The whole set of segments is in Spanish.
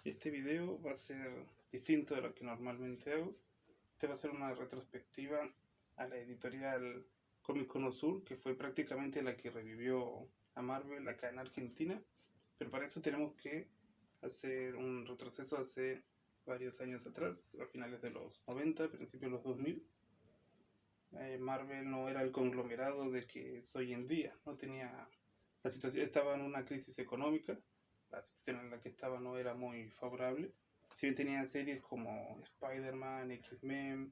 Este video va a ser distinto de lo que normalmente hago. Este va a ser una retrospectiva a la editorial Comic Cono Sur, que fue prácticamente la que revivió a Marvel acá en Argentina. Pero para eso tenemos que hacer un retroceso hace varios años atrás, a finales de los 90, principios de los 2000. Marvel no era el conglomerado de que es hoy en día. No tenía, la situación estaba en una crisis económica. La situación en la que estaba no era muy favorable. Si bien tenía series como Spider-Man, X-Men,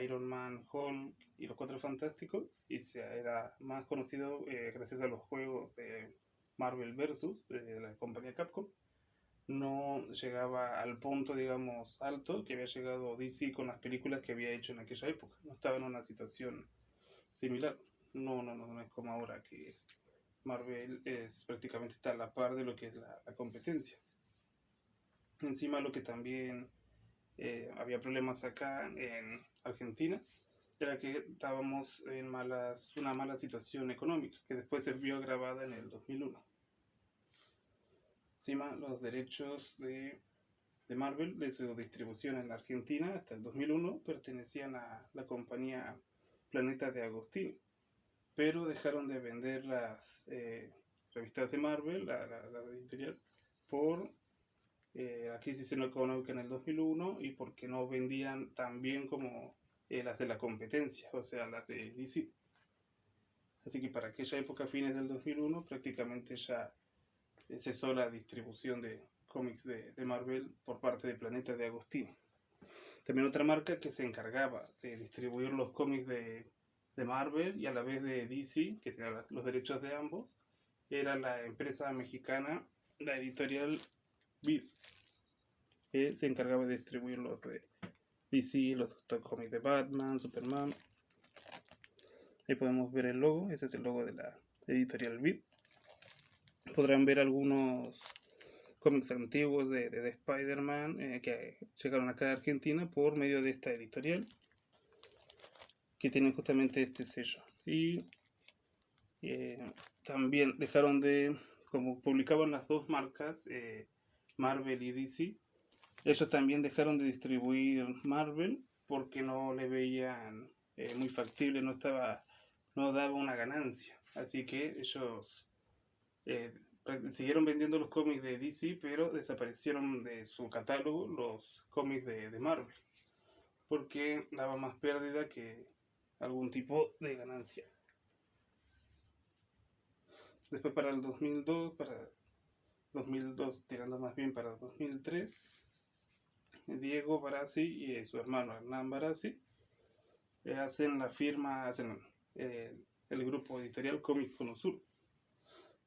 Iron Man, Hulk y los Cuatro Fantásticos, y se era más conocido gracias a los juegos de Marvel vs. De la compañía Capcom. No llegaba al punto, digamos, alto que había llegado DC con las películas que había hecho en aquella época. No estaba en una situación similar. No es como ahora que Marvel es prácticamente está a la par de lo que es la competencia. Encima lo que también había problemas acá en Argentina era que estábamos en una mala situación económica que después se vio agravada en el 2001. Encima los derechos de Marvel, de su distribución en la Argentina hasta el 2001 pertenecían a la compañía Planeta de Agostini, pero dejaron de vender las revistas de Marvel, la editorial, por la crisis económica en el 2001 y porque no vendían tan bien como las de la competencia, o sea, las de DC. Así que para aquella época, fines del 2001, prácticamente ya cesó la distribución de cómics de Marvel por parte de Planeta de Agostini. También otra marca que se encargaba de distribuir los cómics de Marvel y a la vez de DC, que tenía los derechos de ambos, era la empresa mexicana, la editorial Vid, que se encargaba de distribuir los de DC, los cómics de Batman, Superman. Ahí podemos ver el logo, ese es el logo de la editorial Vid. Podrán ver algunos cómics antiguos de Spider-Man que llegaron acá a Argentina por medio de esta editorial, que tienen justamente este sello. Y también dejaron de, como publicaban las dos marcas, Marvel y DC, ellos también dejaron de distribuir Marvel porque no le veían muy factible, no daba una ganancia. Así que ellos siguieron vendiendo los cómics de DC, pero desaparecieron de su catálogo los cómics de Marvel, porque daba más pérdida que algún tipo de ganancia. Después para el 2002 tirando más bien para 2003, Diego Barassi y su hermano Hernán Barassi hacen la firma, hacen el grupo editorial Comic Cono Sur.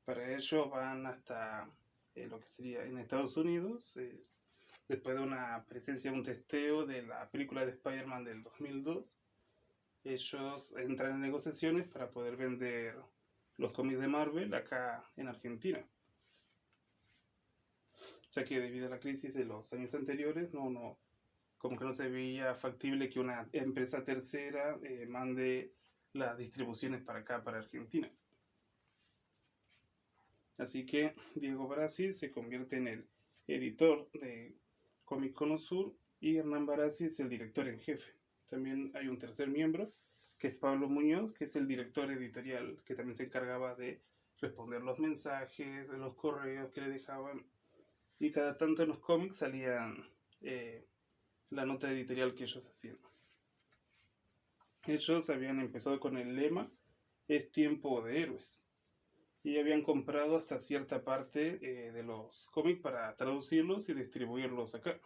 Para ello van hasta lo que sería en Estados Unidos, después de una presencia, un testeo de la película de Spider-Man del 2002, ellos entran en negociaciones para poder vender los cómics de Marvel acá en Argentina, ya que debido a la crisis de los años anteriores como que no se veía factible que una empresa tercera mande las distribuciones para acá, para Argentina. Así que Diego Barassi se convierte en el editor de Comic Cono Sur y Hernán Barassi es el director en jefe. También hay un tercer miembro, que es Pablo Muñoz, que es el director editorial, que también se encargaba de responder los mensajes, los correos que le dejaban. Y cada tanto en los cómics salían la nota editorial que ellos hacían. Ellos habían empezado con el lema "Es tiempo de héroes" y habían comprado hasta cierta parte de los cómics para traducirlos y distribuirlos acá.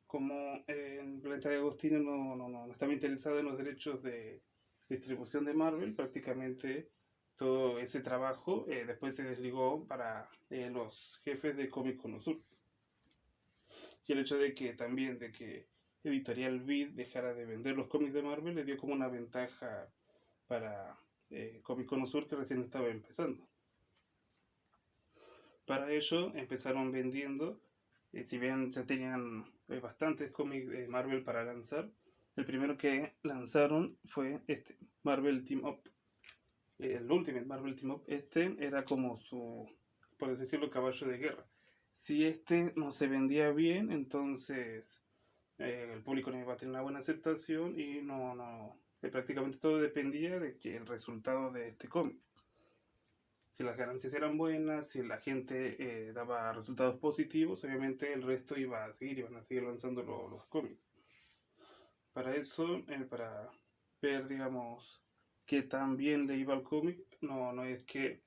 Como en Planeta de Agostini no estaba interesado en los derechos de distribución de Marvel, prácticamente todo ese trabajo después se desligó para los jefes de Comic Cono Sur. Y el hecho de que también de que Editorial Vid dejara de vender los cómics de Marvel le dio como una ventaja para Comic Cono Sur, que recién estaba empezando. Para ello empezaron vendiendo, si bien ya tenían bastantes cómics de Marvel para lanzar, el primero que lanzaron fue este, Marvel Team Up. El Ultimate Marvel Team Up, este era como su por así decirlo, caballo de guerra. Si este no se vendía bien, entonces el público no iba a tener una buena aceptación y prácticamente todo dependía de que el resultado de este cómic. Si las ganancias eran buenas, si la gente daba resultados positivos, obviamente el resto iba a seguir, iban a seguir lanzando los cómics. Para eso, para ver, digamos, qué tan bien le iba al cómic, no es que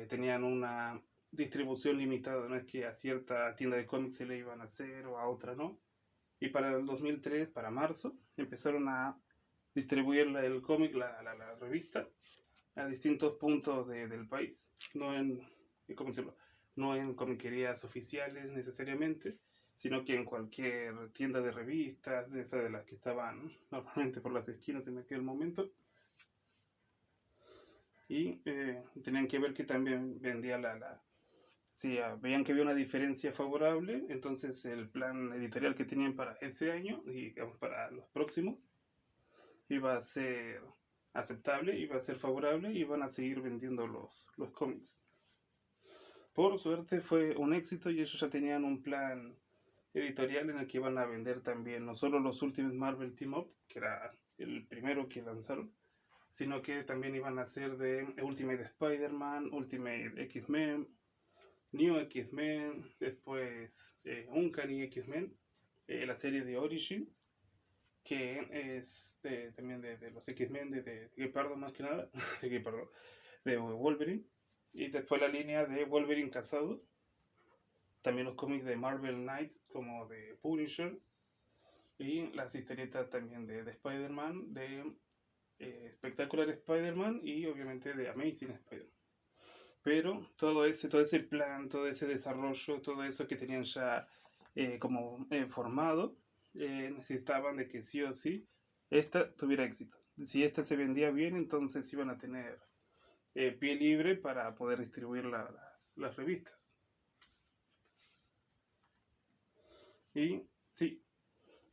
tenían una distribución limitada, no es que a cierta tienda de cómics se le iban a hacer o a otra no. Y para el 2003, para marzo, empezaron a distribuir el cómic, la revista, a distintos puntos del país. ¿Cómo decirlo? No en comiquerías oficiales necesariamente, sino que en cualquier tienda de revistas, de esas de las que estaban normalmente por las esquinas en aquel momento. Y tenían que ver que también vendía si veían que había una diferencia favorable, entonces el plan editorial que tenían para ese año y digamos, para los próximos iba a ser aceptable, iba a ser favorable y iban a seguir vendiendo los cómics. Por suerte fue un éxito y ellos ya tenían un plan editorial en el que iban a vender también no solo los últimos Marvel Team Up, que era el primero que lanzaron, sino que también iban a hacer de Ultimate Spider-Man, Ultimate X-Men, New X-Men, después Uncanny X-Men, la serie de Origins, que es también de los X-Men, de Gepardo más que nada, de Gepardo, de Wolverine, y después la línea de Wolverine casado, también los cómics de Marvel Knights como de Punisher, y las historietas también de Spider-Man, de Spectacular Spider-Man y obviamente de Amazing Spider-Man. Pero todo ese plan, todo ese desarrollo, todo eso que tenían ya como formado, necesitaban de que sí o sí esta tuviera éxito. Si esta se vendía bien, entonces iban a tener pie libre para poder distribuir las revistas. Y sí,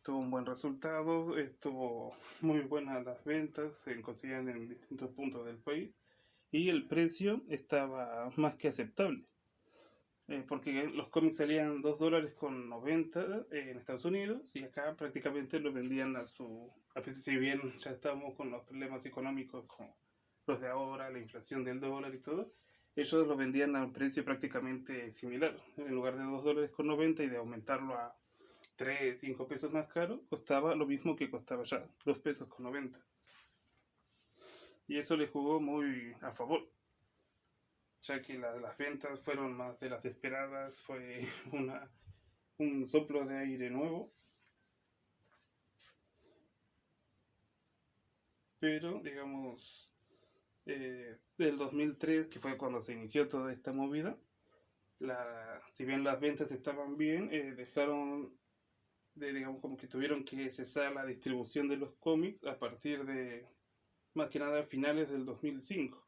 tuvo un buen resultado, estuvo muy buenas las ventas, se conseguían en distintos puntos del país y el precio estaba más que aceptable. Porque los cómics salían $2.90 en Estados Unidos y acá prácticamente lo vendían a veces si bien ya estábamos con los problemas económicos como los de ahora, la inflación del dólar y todo, ellos lo vendían a un precio prácticamente similar. En lugar de $2.90 y de aumentarlo a 3, 5 pesos más caro, costaba lo mismo que costaba ya, $2.90. Y eso le jugó muy a favor, ya que las ventas fueron más de las esperadas, fue un soplo de aire nuevo. Pero, digamos, del 2003, que fue cuando se inició toda esta movida, si bien las ventas estaban bien, dejaron digamos, como que tuvieron que cesar la distribución de los cómics a partir de, más que nada, finales del 2005.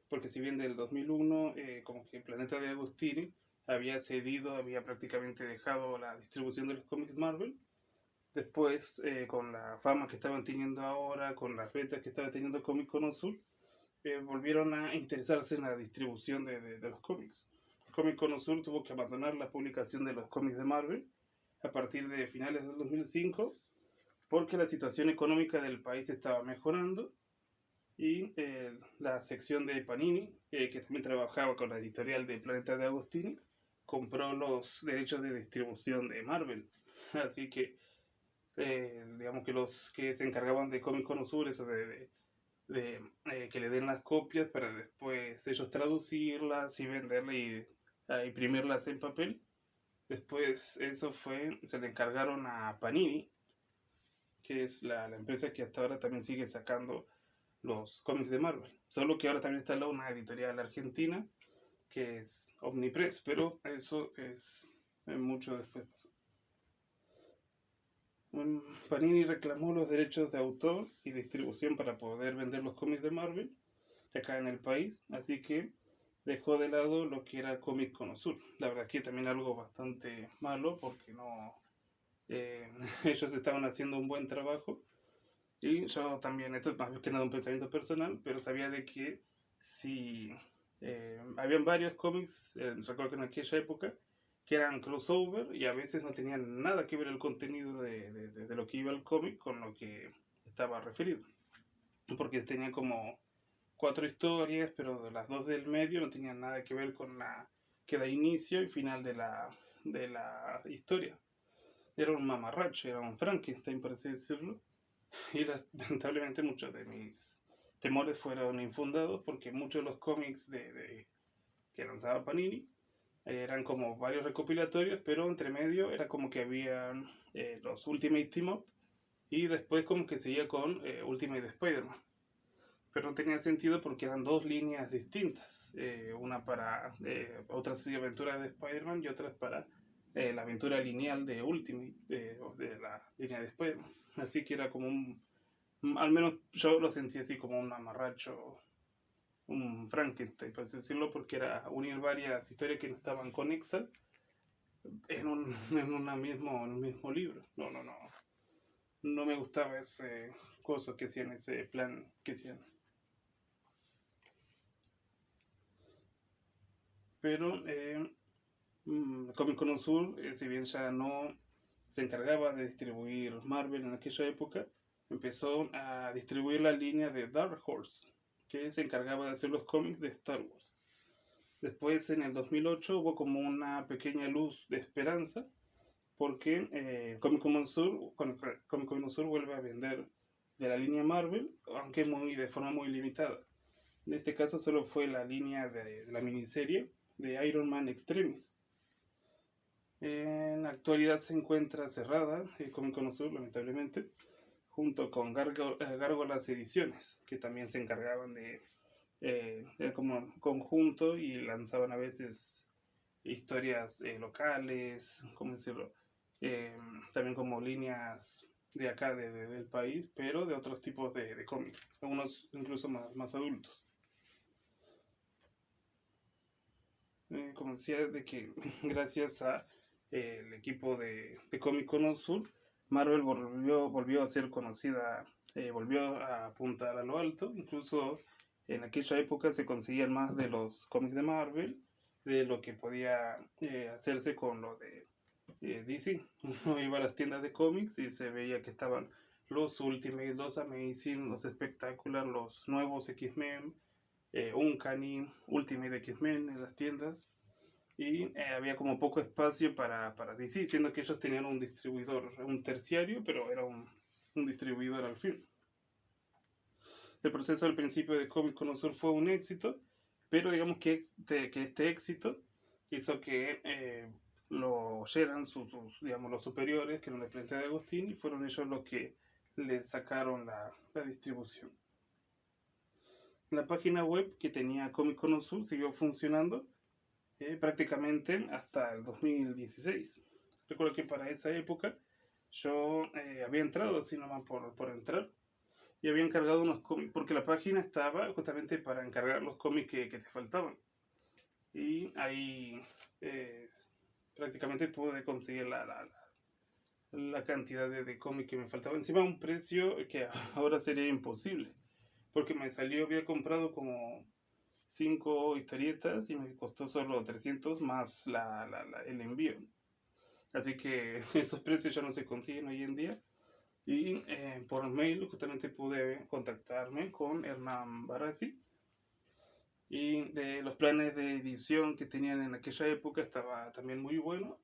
Porque si bien del 2001, como que Planeta de Agostini había cedido, había prácticamente dejado la distribución de los cómics Marvel, después, con la fama que estaban teniendo ahora, con las ventas que estaba teniendo Comic Cono Sur, volvieron a interesarse en la distribución de los cómics. Comic Cono Sur tuvo que abandonar la publicación de los cómics de Marvel a partir de finales del 2005 porque la situación económica del país estaba mejorando y la sección de Panini, que también trabajaba con la editorial de Planeta de Agostini, compró los derechos de distribución de Marvel. Así que, digamos que los que se encargaban de Comic Cono Sur, eso de que le den las copias para después ellos traducirlas y venderlas y imprimirlas en papel. Después se le encargaron a Panini, que es la empresa que hasta ahora también sigue sacando los cómics de Marvel. Solo que ahora también está una editorial argentina, que es Omnipress, pero eso es mucho después. Panini reclamó los derechos de autor y distribución para poder vender los cómics de Marvel acá en el país, así que dejó de lado lo que era Comic Cono Sur. La verdad que también algo bastante malo porque ellos estaban haciendo un buen trabajo y yo también, esto es más que nada un pensamiento personal, pero sabía de que si habían varios cómics, recuerdo que en aquella época, que eran crossover y a veces no tenían nada que ver el contenido de lo que iba el cómic con lo que estaba referido. Porque tenían como 4 historias, pero las 2 del medio no tenían nada que ver con la que da inicio y final de la historia. Era un mamarracho, era un Frankenstein, por así decirlo. Y lamentablemente muchos de mis temores fueron infundados porque muchos de los cómics que lanzaba Panini eran como varios recopilatorios, pero entre medio era como que había los Ultimate Team Up y después como que seguía con Ultimate Spider-Man. Pero no tenía sentido porque eran dos líneas distintas. Una para otras aventuras de Spider-Man y otras para la aventura lineal de Ultimate, de la línea de Spider-Man. Así que era como al menos yo lo sentí así como un amarracho, un Frankenstein, por así decirlo, porque era unir varias historias que no estaban conexas en un mismo libro. No me gustaba ese cosa que hacían, ese plan que hacían. Pero Comic Con Sur, si bien ya no se encargaba de distribuir Marvel en aquella época, empezó a distribuir la línea de Dark Horse, que se encargaba de hacer los cómics de Star Wars. Después, en el 2008, hubo como una pequeña luz de esperanza, porque Comic Con Sur vuelve a vender de la línea Marvel, aunque de forma muy limitada. En este caso solo fue la línea de la miniserie de Iron Man Extremis. En la actualidad se encuentra cerrada Comic Con Sur, lamentablemente, junto con Gárgolas Ediciones, que también se encargaban de como conjunto y lanzaban a veces historias locales, ¿cómo decirlo? También como líneas de acá, del país, pero de otros tipos de cómics, algunos incluso más adultos. Como decía, de que gracias a el equipo de Comic Con Sur, Marvel volvió a ser conocida, volvió a apuntar a lo alto. Incluso en aquella época se conseguían más de los cómics de Marvel de lo que podía hacerse con lo de DC. Uno iba a las tiendas de cómics y se veía que estaban los Ultimate, los Amazing, los Spectacular, los nuevos X-Men, Uncanny, Ultimate X-Men en las tiendas. Y había como poco espacio para DC, siendo que ellos tenían un distribuidor, un terciario, pero era un distribuidor al fin. El proceso al principio de Comic Con Sur fue un éxito, pero digamos que este éxito hizo que lo oyeran digamos, los superiores, que eran la Planeta de Agustín, y fueron ellos los que le sacaron la distribución. La página web que tenía Comic Con Sur siguió funcionando prácticamente hasta el 2016. Recuerdo que para esa época yo había entrado así nomás por entrar y había encargado unos cómics, porque la página estaba justamente para encargar los cómics que te faltaban. Y ahí prácticamente pude conseguir la cantidad de cómics que me faltaba. Encima un precio que ahora sería imposible, porque había comprado como 5 historietas y me costó solo 300 más el envío. Así que esos precios ya no se consiguen hoy en día. Y por mail justamente pude contactarme con Hernán Barassi. Y de los planes de edición que tenían en aquella época estaba también muy bueno.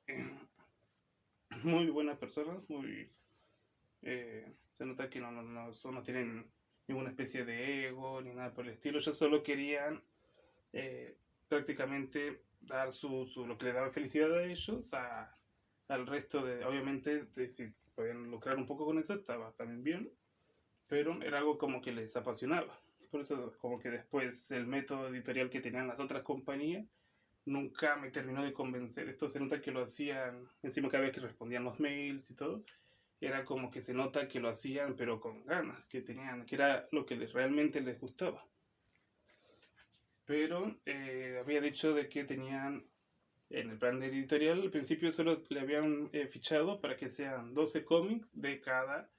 Muy buenas personas, se nota que no tienen ninguna especie de ego ni nada por el estilo. Ellos solo querían prácticamente dar lo que le daba felicidad a ellos, al resto obviamente, si podían lucrar un poco con eso, estaba también bien, pero era algo como que les apasionaba. Por eso como que después el método editorial que tenían las otras compañías nunca me terminó de convencer. Esto se nota que lo hacían, encima cada vez que respondían los mails y todo, era como que se nota que lo hacían pero con ganas, que era lo que realmente les gustaba. Pero había dicho de que tenían en el plan editorial, al principio solo le habían fichado para que sean 12 cómics de cada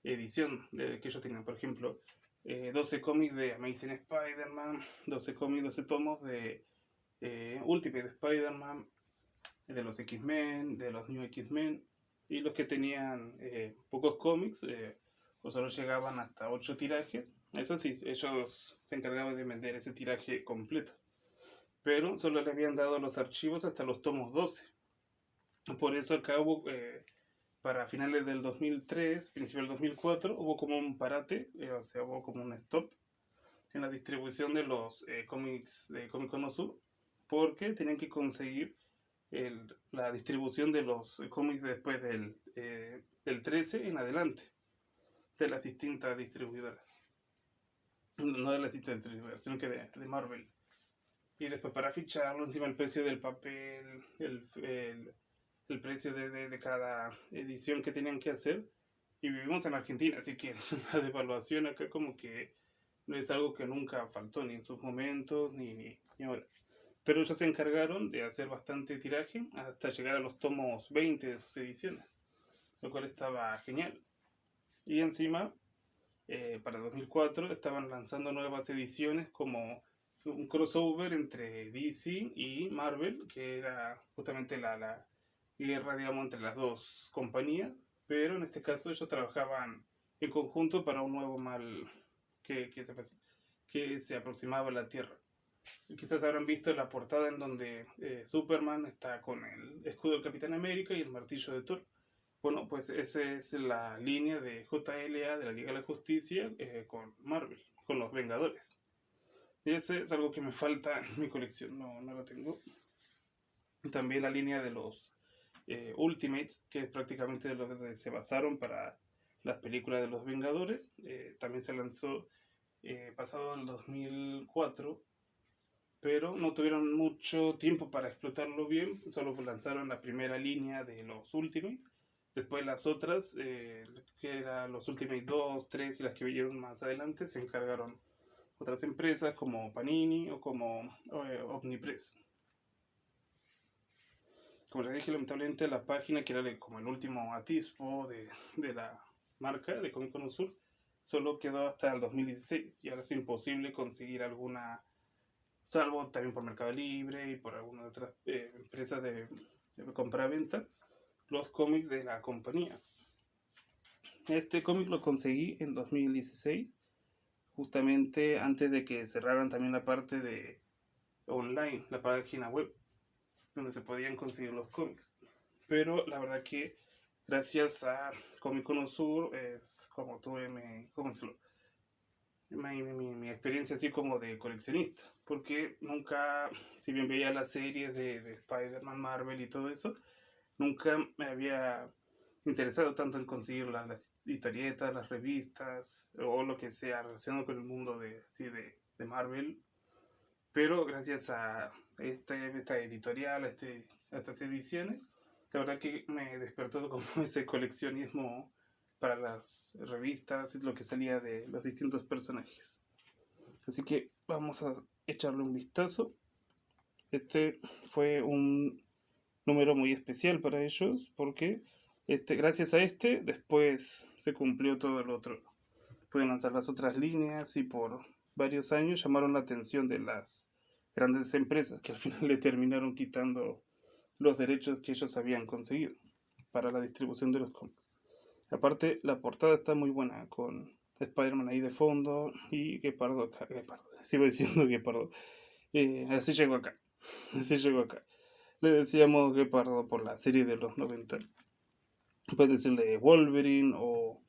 edición que ellos tenían. Por ejemplo, 12 cómics de Amazing Spider-Man, 12 cómics, 12 tomos de Ultimate Spider-Man, de los X-Men, de los New X-Men, y los que tenían pocos cómics o solo llegaban hasta 8 tirajes. Eso sí, ellos se encargaban de vender ese tiraje completo, pero solo le habían dado los archivos hasta los tomos 12. Por eso acá hubo, para finales del 2003, principio del 2004, hubo como un parate, o sea, hubo como un stop en la distribución de los cómics de Comic Con Sur, porque tenían que conseguir la distribución de los cómics después del 13 en adelante, de las distintas distribuidoras. No de las distintas distribuidoras, sino que de Marvel. Y después para ficharlo, encima el precio del papel, el precio de cada edición que tenían que hacer. Y vivimos en Argentina, así que la devaluación acá como que no es algo que nunca faltó, ni en sus momentos, ni ahora. Pero ellos se encargaron de hacer bastante tiraje hasta llegar a los tomos 20 de sus ediciones, lo cual estaba genial. Y encima, para 2004, estaban lanzando nuevas ediciones como un crossover entre DC y Marvel, que era justamente la guerra, digamos, entre las dos compañías, pero en este caso ellos trabajaban en conjunto para un nuevo mal que se aproximaba a la Tierra. Quizás habrán visto la portada en donde Superman está con el escudo del Capitán América y el martillo de Thor. Bueno, pues esa es la línea de JLA, de la Liga de la Justicia, con Marvel, con los Vengadores. Y ese es algo que me falta en mi colección, no lo tengo. También la línea de los Ultimates, que es prácticamente de lo que se basaron para las películas de los Vengadores. También se lanzó pasado el 2004, pero no tuvieron mucho tiempo para explotarlo bien, solo lanzaron la primera línea de los Ultimate, después las otras, que eran los Ultimate 2, 3 y las que vinieron más adelante, se encargaron otras empresas como Panini o como Omnipress. Como les dije, lamentablemente la página, que era como el último atisbo de la marca de Comic Con Sur, solo quedó hasta el 2016 y ahora es imposible conseguir alguna, salvo también por Mercado Libre y por algunas otras empresas de compra-venta, los cómics de la compañía. Este cómic lo conseguí en 2016, justamente antes de que cerraran también la parte de online, la página web, donde se podían conseguir los cómics. Pero la verdad que gracias a Comic Con Sur es como tuve mi experiencia así como de coleccionista, porque nunca, si bien veía las series de Spider-Man, Marvel y todo eso, nunca me había interesado tanto en conseguir las historietas, las revistas o lo que sea relacionado con el mundo de Marvel. Pero gracias a esta editorial, a estas ediciones, la verdad que me despertó como ese coleccionismo para las revistas y lo que salía de los distintos personajes. Así que vamos a echarle un vistazo. Este fue un número muy especial para ellos porque gracias a después se cumplió todo el otro. Pueden lanzar las otras líneas y por varios años llamaron la atención de las grandes empresas que al final le terminaron quitando los derechos que ellos habían conseguido para la distribución de los cómics. Aparte, la portada está muy buena, con Spider-Man ahí de fondo y Gepardo acá. Sigo diciendo Gepardo. Así llegó acá. Le decíamos Gepardo por la serie de los 90. Puedes decirle Wolverine o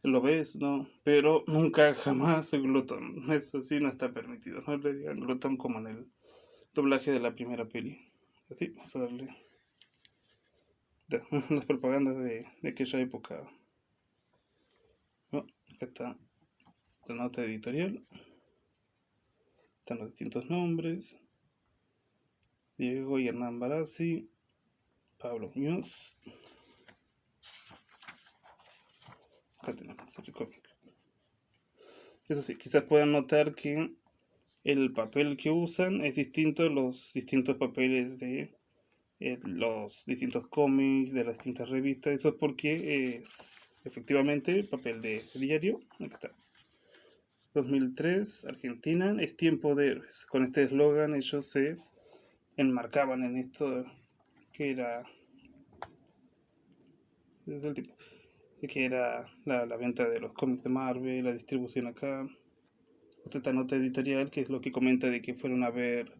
lo ves, ¿no? Pero nunca jamás Glutton. Eso sí no está permitido. No le digan Glutton como en el doblaje de la primera peli. Así, vamos a darle las propagandas de aquella época. Acá está la nota editorial. Están los distintos nombres. Diego y Hernán Barassi. Pablo Muñoz. Acá tenemos el cómic. Eso sí, quizás puedan notar que el papel que usan es distinto a los distintos papeles de los distintos cómics, de las distintas revistas. Eso es porque es efectivamente papel de diario. Aquí está. 2003, Argentina, es tiempo de héroes. Con este eslogan ellos se enmarcaban en esto que era desde el tiempo, que era la venta de los cómics de Marvel, la distribución acá. Esta nota editorial que es lo que comenta de que fueron a ver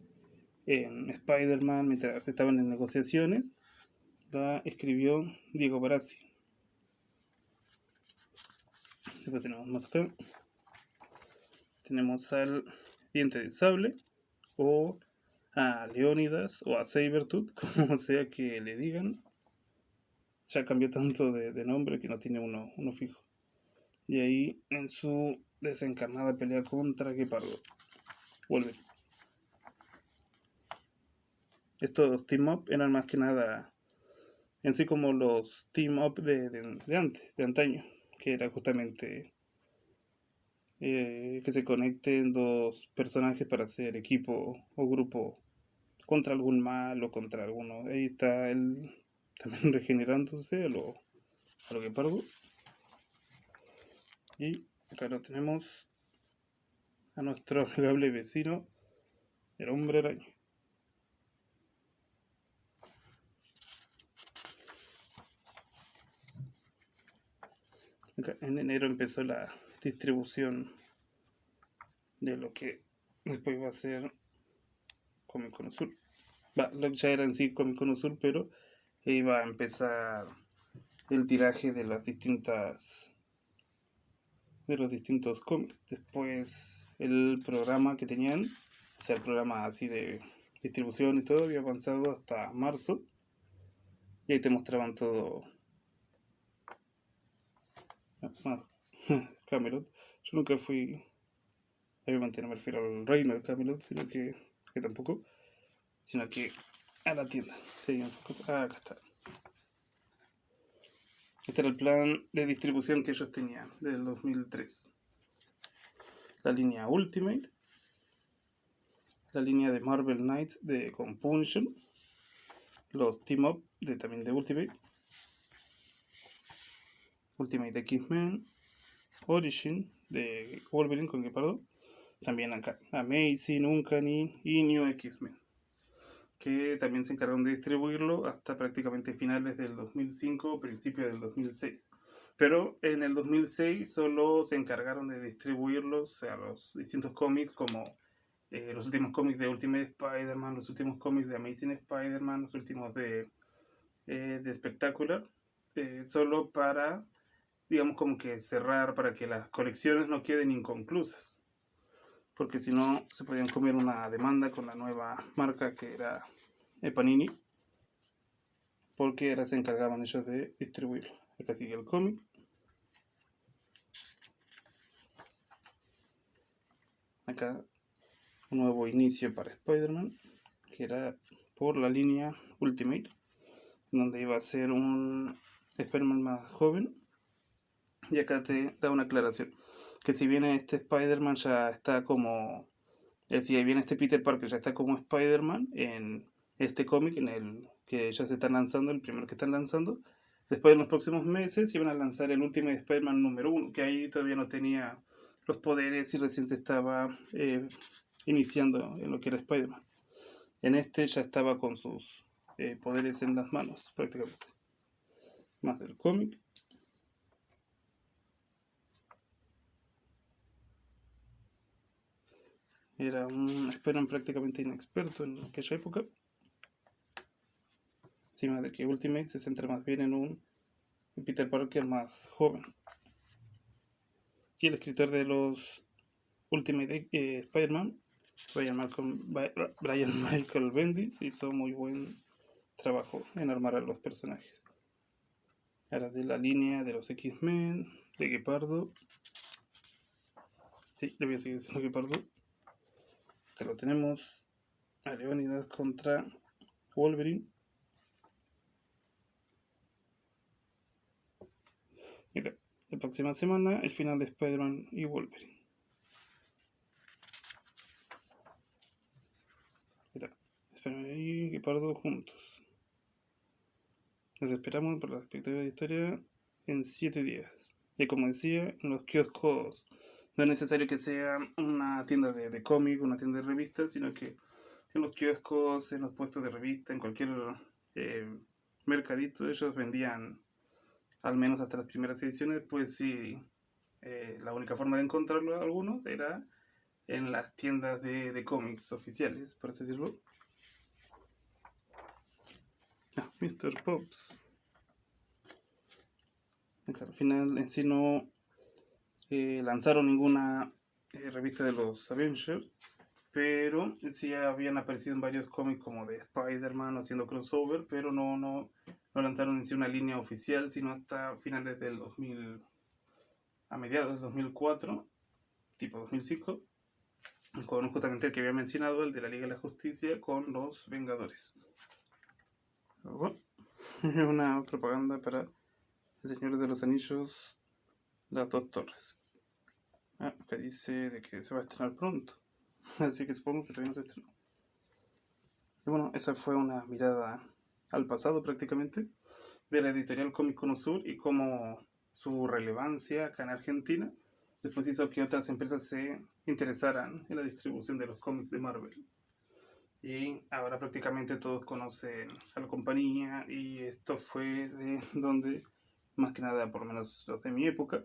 en Spider-Man mientras estaban en negociaciones, la escribió Diego Barassi. Después tenemos más acá. Tenemos al Diente de Sable, o a Leónidas, o a Sabertooth, como sea que le digan. Ya cambió tanto de nombre que no tiene uno fijo. Y ahí en su desencarnada pelea contra Gepardo, Wolverine. Estos team-up eran más que nada en sí como los team-up de antes, de antaño, que era justamente que se conecten dos personajes para hacer equipo o grupo contra algún mal o contra alguno. Ahí está él también regenerándose a lo Guepardo. Y acá lo tenemos a nuestro amigable vecino, el Hombre Araña. Acá en enero empezó la distribución de lo que después va a ser Comic Con Azul. Ya era en sí Comic Con Azul, pero iba a empezar el tiraje de los distintos cómics. Después el programa que tenían, o sea, el programa así de distribución y todo, había avanzado hasta marzo. Y ahí te mostraban todo. Camelot. Yo nunca fui, obviamente no me refiero al reino de Camelot, sino que tampoco, sino que a la tienda. Serían cosas. Acá está. Este era el plan de distribución que ellos tenían desde el 2003. La línea Ultimate, la línea de Marvel Knights de Compunction, los Team Up también de Ultimate, Ultimate X-Men, Origin de Wolverine con Gepardo, también acá Amazing, Uncanny y New X-Men, que también se encargaron de distribuirlo hasta prácticamente finales del 2005 o principios del 2006. Pero en el 2006 solo se encargaron de distribuirlos a los distintos cómics, como los últimos cómics de Ultimate Spider-Man, los últimos cómics de Amazing Spider-Man, los últimos de Spectacular, solo para, digamos, como que cerrar, para que las colecciones no queden inconclusas. Porque si no, se podían comer una demanda con la nueva marca que era Panini, porque ahora se encargaban ellos de distribuirlo. Acá sigue el cómic. Acá un nuevo inicio para Spider-Man, que era por la línea Ultimate, donde iba a ser un Spider-Man más joven. Y acá te da una aclaración, que si bien este Spider-Man ya está como, si bien este Peter Parker ya está como Spider-Man en este cómic, en el que ya se está lanzando, el primero que están lanzando, después en los próximos meses iban a lanzar el último Spider-Man número 1, que ahí todavía no tenía los poderes y recién se estaba iniciando en lo que era Spider-Man. En este ya estaba con sus poderes en las manos, prácticamente. Más del cómic. Era un Spider-Man prácticamente inexperto en aquella época. Encima de que Ultimate se centra más bien en un Peter Parker más joven. Y el escritor de los Ultimate Spider-Man, Brian Michael Bendis, hizo muy buen trabajo en armar a los personajes. Era de la línea de los X-Men, de Gepardo. Sí, le voy a seguir diciendo Gepardo. Acá lo tenemos. A Leónidas contra Wolverine. Y acá, la próxima semana, el final de Spider-Man y Wolverine. Spider-Man y Gepardo juntos. Nos esperamos por la expectativa de historia en 7 días. Y como decía, en los kioscos No es necesario que sea una tienda de cómic, una tienda de revistas, sino que en los kioscos, en los puestos de revista, en cualquier eh, mercadito, ellos vendían, al menos hasta las primeras ediciones, pues sí, la única forma de encontrarlo algunos era en las tiendas de cómics oficiales, por así decirlo. Ah, Mr. Pops. Al final en sí no lanzaron ninguna revista de los Avengers, pero sí habían aparecido en varios cómics como de Spider-Man haciendo crossover, pero no lanzaron en sí una línea oficial, sino hasta finales del 2000, a mediados del 2004, tipo 2005, con justamente el que había mencionado, el de la Liga de la Justicia con los Vengadores. Bueno, una propaganda para El Señor de los Anillos, Las Dos Torres. Acá dice de que se va a estrenar pronto, así que supongo que todavía no se estrenó. Y bueno, esa fue una mirada al pasado prácticamente de la editorial Comic Cono Sur y cómo su relevancia acá en Argentina después hizo que otras empresas se interesaran en la distribución de los cómics de Marvel. Y ahora prácticamente todos conocen a la compañía y esto fue de donde, más que nada, por lo menos los de mi época,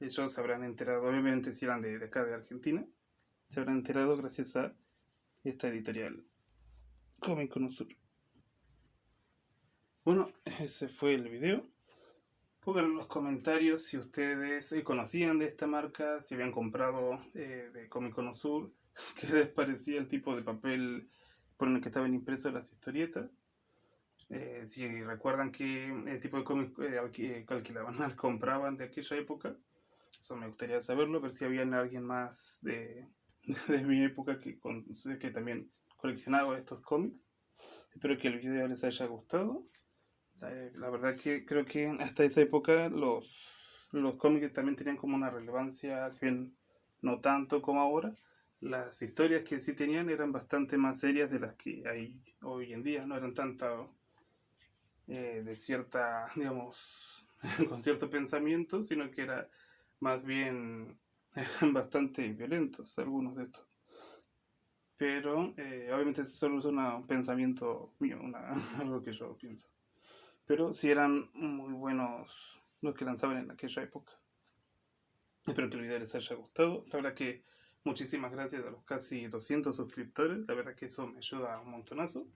ellos se habrán enterado, obviamente si eran de acá de Argentina, se habrán enterado gracias a esta editorial Comic Cono Sur. Bueno, ese fue el video. Pongan en los comentarios si ustedes conocían de esta marca, si habían comprado de Comic Cono Sur, qué les parecía el tipo de papel por el que estaban impresas las historietas. Si recuerdan qué tipo de cómic alquilaban, compraban de aquella época. Eso me gustaría saberlo, ver si había alguien más de mi época que también coleccionaba estos cómics. Espero que el video les haya gustado. La verdad que creo que hasta esa época los cómics también tenían como una relevancia, si bien no tanto como ahora. Las historias que sí tenían eran bastante más serias de las que hay hoy en día, no eran tanto de cierta, digamos, con cierto pensamiento, sino que era más bien bastante violentos algunos de estos. Pero obviamente solo es un pensamiento mío, algo que yo pienso. Pero sí eran muy buenos los que lanzaban en aquella época. Espero que el video les haya gustado. La verdad que muchísimas gracias a los casi 200 suscriptores. La verdad que eso me ayuda un montonazo.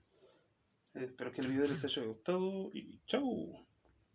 Espero que el video les haya gustado y chau.